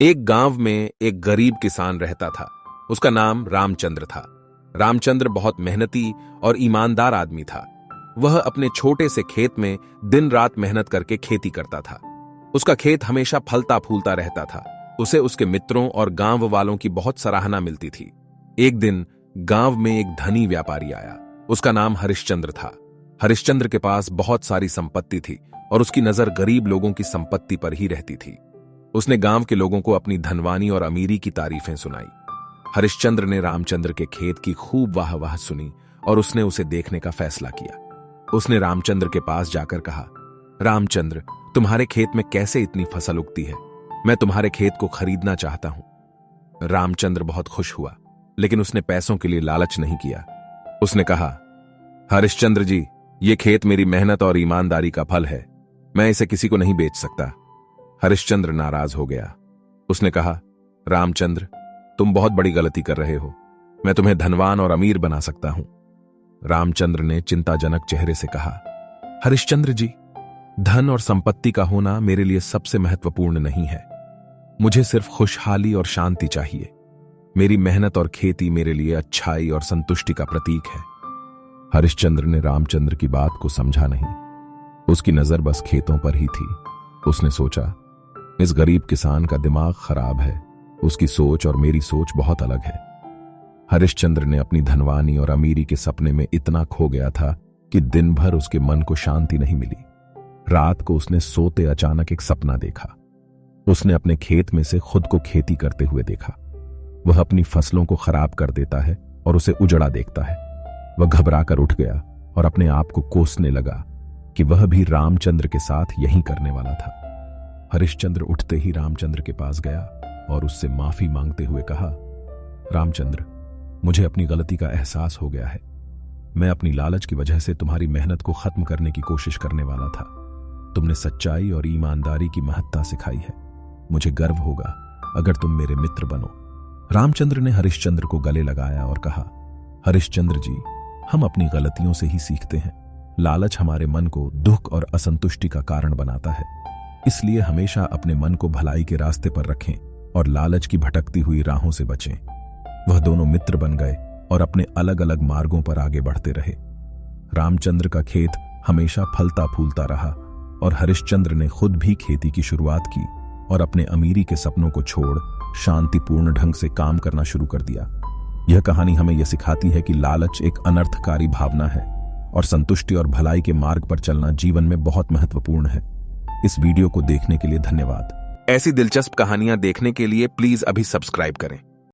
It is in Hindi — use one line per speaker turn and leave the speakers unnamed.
एक गांव में एक गरीब किसान रहता था। उसका नाम रामचंद्र था। रामचंद्र बहुत मेहनती और ईमानदार आदमी था। वह अपने छोटे से खेत में दिन रात मेहनत करके खेती करता था। उसका खेत हमेशा फलता फूलता रहता था। उसे उसके मित्रों और गांव वालों की बहुत सराहना मिलती थी। एक दिन गांव में एक धनी व्यापारी आया। उसका नाम हरिश्चंद्र था। हरिश्चंद्र के पास बहुत सारी संपत्ति थी और उसकी नजर गरीब लोगों की संपत्ति पर ही रहती थी। उसने गांव के लोगों को अपनी धनवानी और अमीरी की तारीफें सुनाई। हरिश्चंद्र ने रामचंद्र के खेत की खूब वाह-वाह सुनी और उसने उसे देखने का फैसला किया। उसने रामचंद्र के पास जाकर कहा, रामचंद्र, तुम्हारे खेत में कैसे इतनी फसल उगती है? मैं तुम्हारे खेत को खरीदना चाहता हूं। रामचंद्र बहुत खुश हुआ, लेकिन उसने पैसों के लिए लालच नहीं किया। उसने कहा, हरिश्चंद्र जी, ये खेत मेरी मेहनत और ईमानदारी का फल है। मैं इसे किसी को नहीं बेच सकता। हरिश्चंद्र नाराज हो गया। उसने कहा, रामचंद्र, तुम बहुत बड़ी गलती कर रहे हो। मैं तुम्हें धनवान और अमीर बना सकता हूं। रामचंद्र ने चिंताजनक चेहरे से कहा, हरिश्चंद्र जी, धन और संपत्ति का होना मेरे लिए सबसे महत्वपूर्ण नहीं है। मुझे सिर्फ खुशहाली और शांति चाहिए। मेरी मेहनत और खेती मेरे लिए अच्छाई और संतुष्टि का प्रतीक है। हरिश्चंद्र ने रामचंद्र की बात को समझा नहीं। उसकी नजर बस खेतों पर ही थी। उसने सोचा, इस गरीब किसान का दिमाग खराब है। उसकी सोच और मेरी सोच बहुत अलग है। हरिश्चंद्र ने अपनी धनवानी और अमीरी के सपने में इतना खो गया था कि दिन भर उसके मन को शांति नहीं मिली। रात को उसने सोते अचानक एक सपना देखा। उसने अपने खेत में से खुद को खेती करते हुए देखा। वह अपनी फसलों को खराब कर देता है और उसे उजड़ा देखता है। वह घबराकर उठ गया और अपने आप को कोसने लगा कि वह भी रामचंद्र के साथ यही करने वाला था। हरिश्चंद्र उठते ही रामचंद्र के पास गया और उससे माफी मांगते हुए कहा, रामचंद्र, मुझे अपनी गलती का एहसास हो गया है। मैं अपनी लालच की वजह से तुम्हारी मेहनत को खत्म करने की कोशिश करने वाला था। तुमने सच्चाई और ईमानदारी की महत्ता सिखाई है। मुझे गर्व होगा अगर तुम मेरे मित्र बनो। रामचंद्र ने हरिश्चंद्र को गले लगाया और कहा, हरिश्चंद्र जी, हम अपनी गलतियों से ही सीखते हैं। लालच हमारे मन को दुख और असंतुष्टि का कारण बनाता है। इसलिए हमेशा अपने मन को भलाई के रास्ते पर रखें और लालच की भटकती हुई राहों से बचें। वह दोनों मित्र बन गए और अपने अलग अलग मार्गों पर आगे बढ़ते रहे। रामचंद्र का खेत हमेशा फलता फूलता रहा और हरिश्चंद्र ने खुद भी खेती की शुरुआत की और अपने अमीरी के सपनों को छोड़ शांतिपूर्ण ढंग से काम करना शुरू कर दिया। यह कहानी हमें यह सिखाती है कि लालच एक अनर्थकारी भावना है और संतुष्टि और भलाई के मार्ग पर चलना जीवन में बहुत महत्वपूर्ण है। इस वीडियो को देखने के लिए धन्यवाद। ऐसी दिलचस्प कहानियां देखने के लिए प्लीज अभी सब्सक्राइब करें।